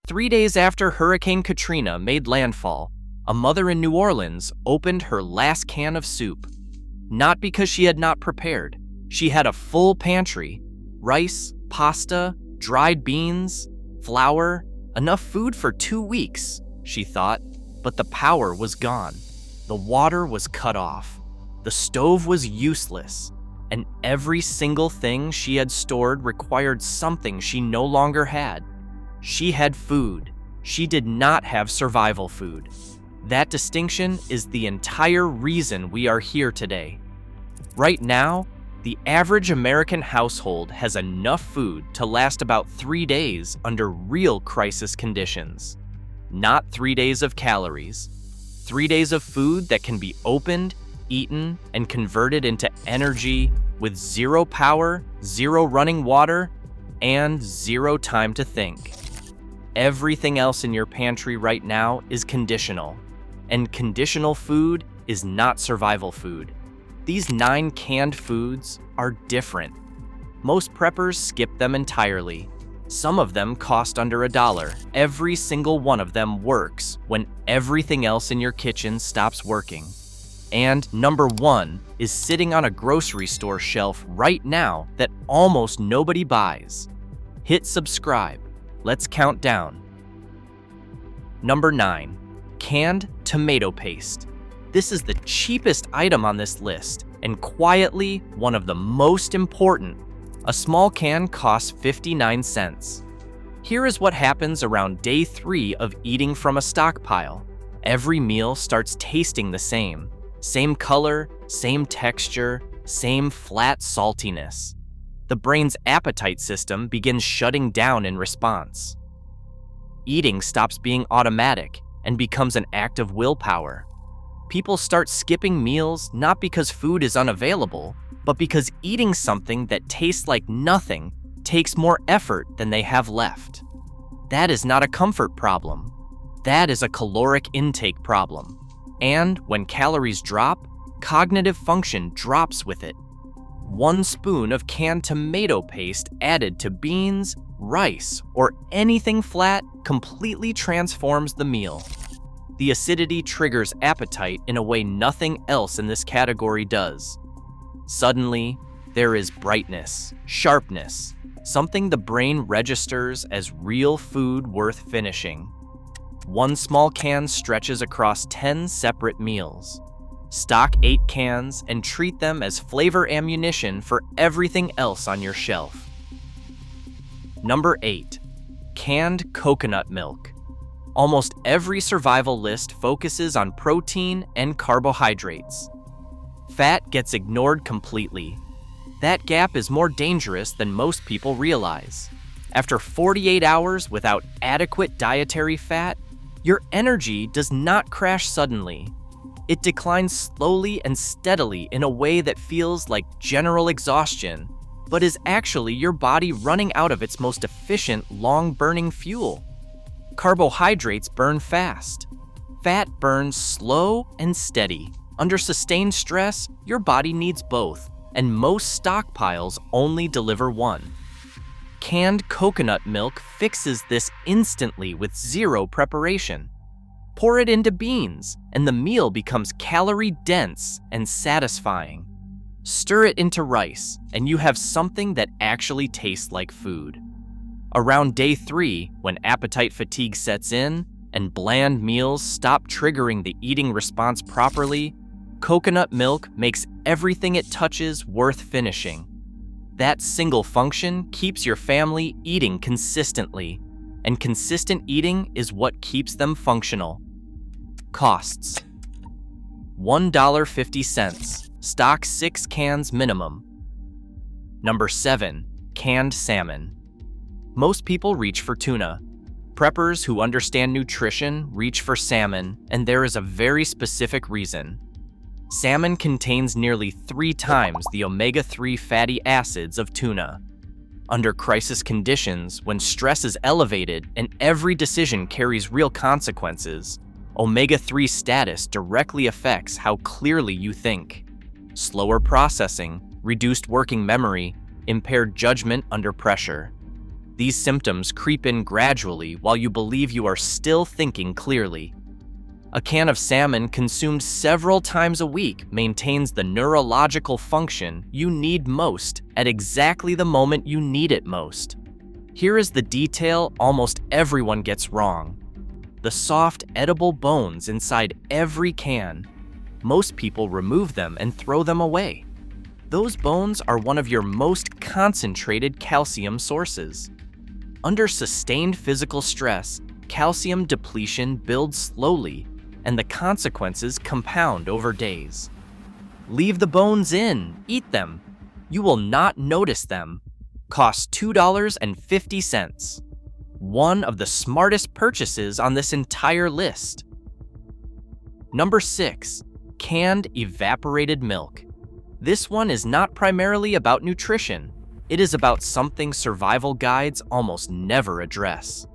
3 days after Hurricane Katrina made landfall, a mother in New Orleans opened her last can of soup. Not because she had not prepared. She had a full pantry: rice, pasta, dried beans, flour, enough food for 2 weeks, she thought. But the power was gone. The water was cut off. The stove was useless. And every single thing she had stored required something she no longer had. She had food. She did not have survival food. That distinction is the entire reason we are here today. Right now, the average American household has enough food to last about 3 days under real crisis conditions. Not 3 days of calories. 3 days of food that can be opened, eaten, and converted into energy with zero power, zero running water, and zero time to think. Everything else in your pantry right now is conditional, and conditional food is not survival food. These 9 canned foods are different. Most preppers skip them entirely. Some of them cost under $1. Every single one of them works when everything else in your kitchen stops working. And number 1 is sitting on a grocery store shelf right now that almost nobody buys. Hit subscribe. Let's count down. Number 9, canned tomato paste. This is the cheapest item on this list, and quietly one of the most important. A small can costs 59 cents. Here is what happens around day 3 of eating from a stockpile. Every meal starts tasting the same. Same color, same texture, same flat saltiness. The brain's appetite system begins shutting down in response. Eating stops being automatic and becomes an act of willpower. People start skipping meals not because food is unavailable, but because eating something that tastes like nothing takes more effort than they have left. That is not a comfort problem. That is a caloric intake problem. And when calories drop, cognitive function drops with it. 1 spoon of canned tomato paste added to beans, rice, or anything flat completely transforms the meal. The acidity triggers appetite in a way nothing else in this category does. Suddenly, there is brightness, sharpness, something the brain registers as real food worth finishing. 1 small can stretches across 10 separate meals. Stock 8 cans and treat them as flavor ammunition for everything else on your shelf. Number 8, canned coconut milk. Almost every survival list focuses on protein and carbohydrates. Fat gets ignored completely. That gap is more dangerous than most people realize. After 48 hours without adequate dietary fat, your energy does not crash suddenly. It declines slowly and steadily in a way that feels like general exhaustion, but is actually your body running out of its most efficient, long-burning fuel. Carbohydrates burn fast. Fat burns slow and steady. Under sustained stress, your body needs both, and most stockpiles only deliver one. Canned coconut milk fixes this instantly with zero preparation. Pour it into beans, and the meal becomes calorie-dense and satisfying. Stir it into rice, and you have something that actually tastes like food. Around day 3, when appetite fatigue sets in and bland meals stop triggering the eating response properly, coconut milk makes everything it touches worth finishing. That single function keeps your family eating consistently, and consistent eating is what keeps them functional. Costs: $1.50, stock 6 cans minimum. Number 7, canned salmon. Most people reach for tuna. Preppers who understand nutrition reach for salmon, and there is a very specific reason. Salmon contains nearly 3 times the omega-3 fatty acids of tuna. Under crisis conditions, when stress is elevated and every decision carries real consequences, omega-3 status directly affects how clearly you think. Slower processing, reduced working memory, impaired judgment under pressure. These symptoms creep in gradually while you believe you are still thinking clearly. A can of salmon consumed several times a week maintains the neurological function you need most at exactly the moment you need it most. Here is the detail almost everyone gets wrong: the soft, edible bones inside every can. Most people remove them and throw them away. Those bones are one of your most concentrated calcium sources. Under sustained physical stress, calcium depletion builds slowly, and the consequences compound over days. Leave the bones in, eat them. You will not notice them. Costs $2.50. One of the smartest purchases on this entire list. Number 6, canned evaporated milk. This one is not primarily about nutrition. It is about something survival guides almost never address.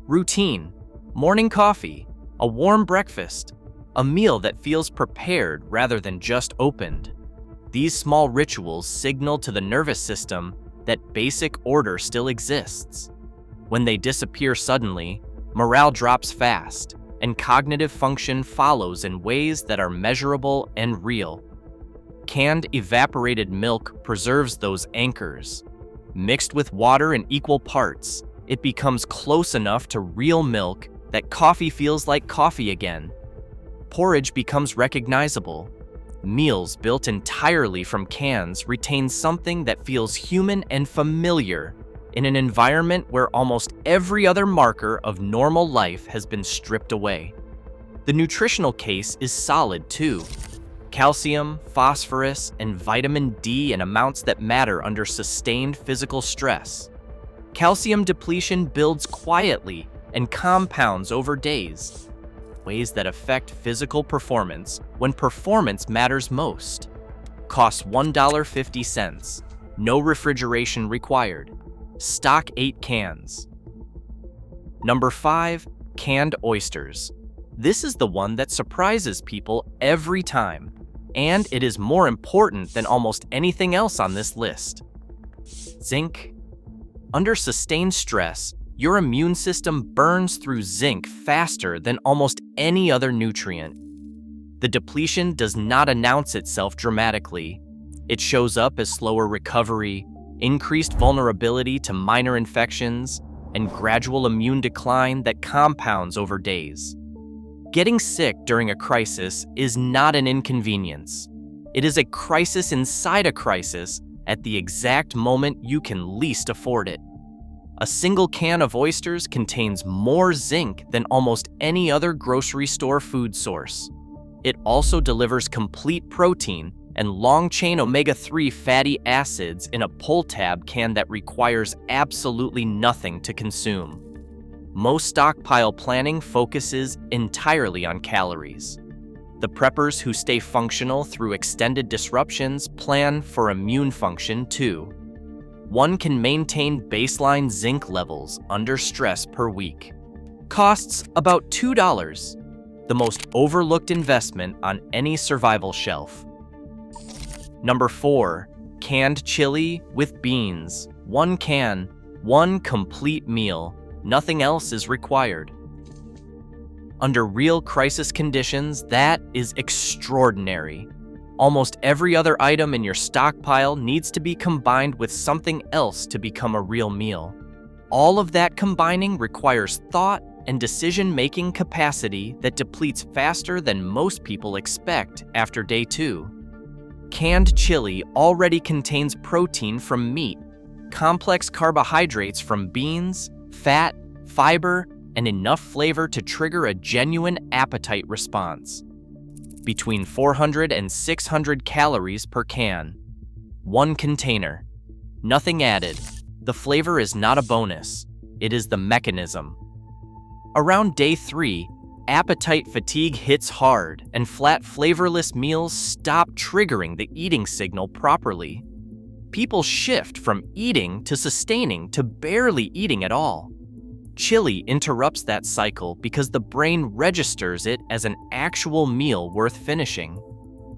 Routine, morning coffee, a warm breakfast, a meal that feels prepared rather than just opened. These small rituals signal to the nervous system that basic order still exists. When they disappear suddenly, morale drops fast, and cognitive function follows in ways that are measurable and real. Canned evaporated milk preserves those anchors. Mixed with water in equal parts, it becomes close enough to real milk that coffee feels like coffee again. Porridge becomes recognizable. Meals built entirely from cans retain something that feels human and familiar in an environment where almost every other marker of normal life has been stripped away. The nutritional case is solid too. Calcium, phosphorus, and vitamin D in amounts that matter under sustained physical stress. Calcium depletion builds quietly and compounds over days, ways that affect physical performance when performance matters most. Costs $1.50. No refrigeration required. Stock 8 cans. Number 5, canned oysters. This is the one that surprises people every time, and it is more important than almost anything else on this list. Zinc. Under sustained stress, your immune system burns through zinc faster than almost any other nutrient. The depletion does not announce itself dramatically. It shows up as slower recovery, increased vulnerability to minor infections, and gradual immune decline that compounds over days. Getting sick during a crisis is not an inconvenience. It is a crisis inside a crisis at the exact moment you can least afford it. A single can of oysters contains more zinc than almost any other grocery store food source. It also delivers complete protein and long-chain omega-3 fatty acids in a pull-tab can that requires absolutely nothing to consume. Most stockpile planning focuses entirely on calories. The preppers who stay functional through extended disruptions plan for immune function too. One can maintain baseline zinc levels under stress per week. Costs about $2, the most overlooked investment on any survival shelf. Number 4, canned chili with beans. 1 can, 1 complete meal. Nothing else is required. Under real crisis conditions, that is extraordinary. Almost every other item in your stockpile needs to be combined with something else to become a real meal. All of that combining requires thought and decision-making capacity that depletes faster than most people expect after day 2. Canned chili already contains protein from meat, complex carbohydrates from beans, fat, fiber, and enough flavor to trigger a genuine appetite response. Between 400 and 600 calories per can. 1 container. Nothing added. The flavor is not a bonus. It is the mechanism. Around day 3, appetite fatigue hits hard, and flat, flavorless meals stop triggering the eating signal properly. People shift from eating to sustaining to barely eating at all. Chili interrupts that cycle because the brain registers it as an actual meal worth finishing.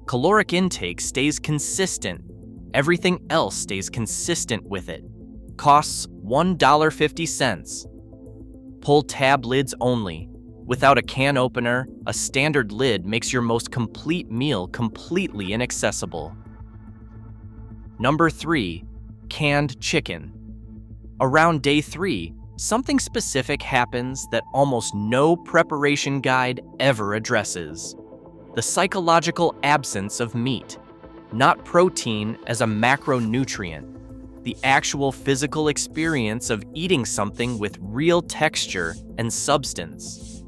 Caloric intake stays consistent. Everything else stays consistent with it. Costs $1.50. Pull tab lids only. Without a can opener, a standard lid makes your most complete meal completely inaccessible. Number 3. Canned chicken. Around day 3, something specific happens that almost no preparation guide ever addresses. The psychological absence of meat, not protein as a macronutrient. The actual physical experience of eating something with real texture and substance.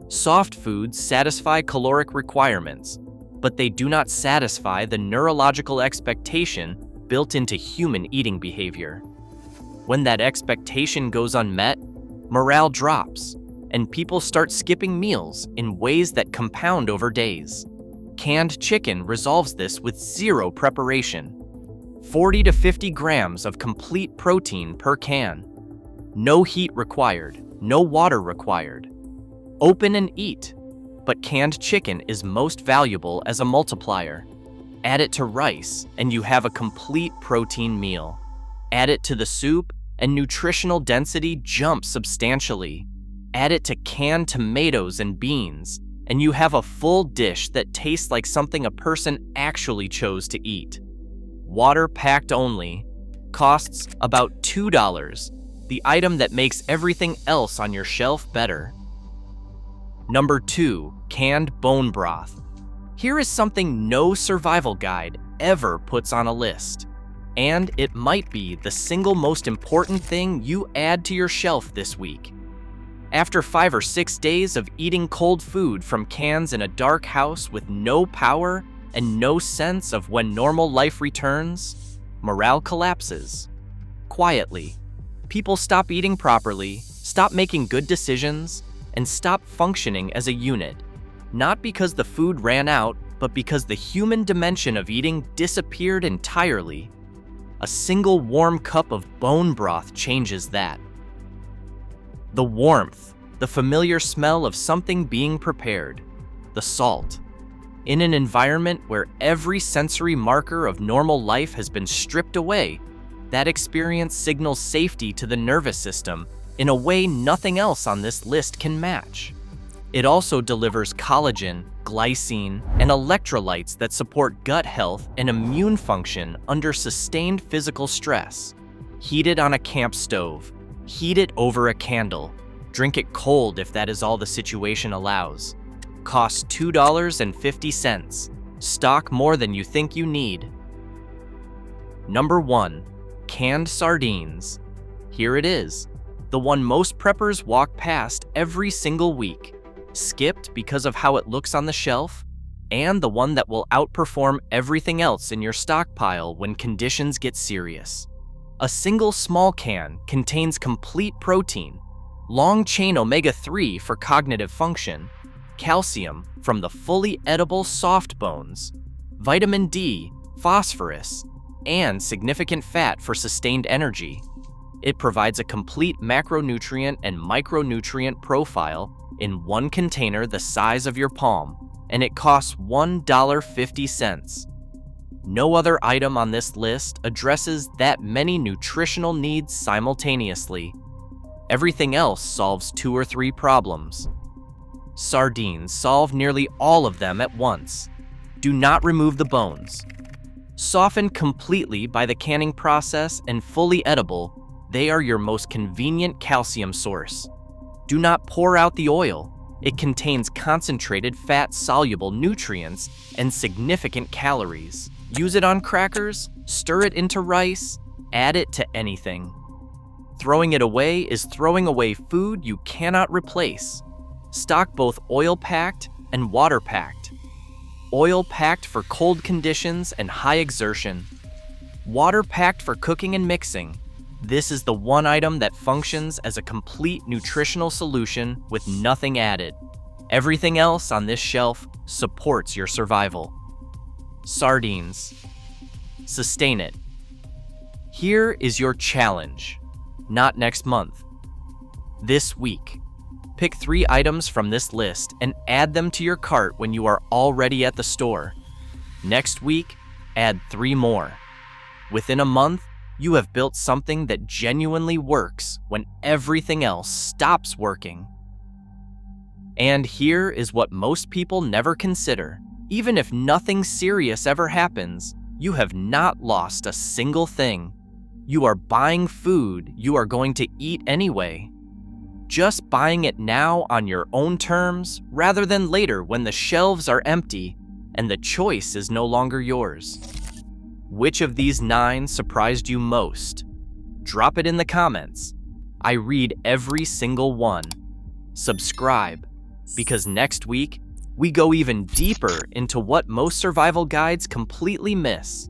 Soft foods satisfy caloric requirements, but they do not satisfy the neurological expectation built into human eating behavior. When that expectation goes unmet, morale drops, and people start skipping meals in ways that compound over days. Canned chicken resolves this with zero preparation. 40 to 50 grams of complete protein per can. No heat required, no water required. Open and eat, but canned chicken is most valuable as a multiplier. Add it to rice, and you have a complete protein meal. Add it to the soup, and nutritional density jumps substantially. Add it to canned tomatoes and beans, and you have a full dish that tastes like something a person actually chose to eat. Water packed only. Costs about $2, the item that makes everything else on your shelf better. Number 2. Canned bone broth. Here is something no survival guide ever puts on a list. And it might be the single most important thing you add to your shelf this week. After 5 or 6 days of eating cold food from cans in a dark house with no power and no sense of when normal life returns, morale collapses. Quietly, people stop eating properly, stop making good decisions, and stop functioning as a unit. Not because the food ran out, but because the human dimension of eating disappeared entirely. A single warm cup of bone broth changes that. The warmth, the familiar smell of something being prepared, the salt. In an environment where every sensory marker of normal life has been stripped away, that experience signals safety to the nervous system in a way nothing else on this list can match. It also delivers collagen, glycine, and electrolytes that support gut health and immune function under sustained physical stress. Heat it on a camp stove. Heat it over a candle. Drink it cold if that is all the situation allows. Costs $2.50. Stock more than you think you need. Number 1. Canned sardines. Here it is. The one most preppers walk past every single week. Skipped because of how it looks on the shelf, and the one that will outperform everything else in your stockpile when conditions get serious. A single small can contains complete protein, long-chain omega-3 for cognitive function, calcium from the fully edible soft bones, vitamin D, phosphorus, and significant fat for sustained energy. It provides a complete macronutrient and micronutrient profile in one container the size of your palm, and it costs $1.50. No other item on this list addresses that many nutritional needs simultaneously. Everything else solves 2 or 3 problems. Sardines solve nearly all of them at once. Do not remove the bones. Softened completely by the canning process and fully edible, they are your most convenient calcium source. Do not pour out the oil. It contains concentrated fat-soluble nutrients and significant calories. Use it on crackers, stir it into rice, add it to anything. Throwing it away is throwing away food you cannot replace. Stock both oil-packed and water-packed. Oil-packed for cold conditions and high exertion. Water-packed for cooking and mixing. This is the one item that functions as a complete nutritional solution with nothing added. Everything else on this shelf supports your survival. Sardines. Sustain it. Here is your challenge. Not next month. This week. Pick 3 items from this list and add them to your cart when you are already at the store. Next week, add 3 more. Within a month, You have built something that genuinely works when everything else stops working. And here is what most people never consider. Even if nothing serious ever happens, you have not lost a single thing. You are buying food you are going to eat anyway. Just buying it now on your own terms rather than later when the shelves are empty and the choice is no longer yours. Which of these 9 surprised you most? Drop it in the comments. I read every single one. Subscribe, because next week, we go even deeper into what most survival guides completely miss.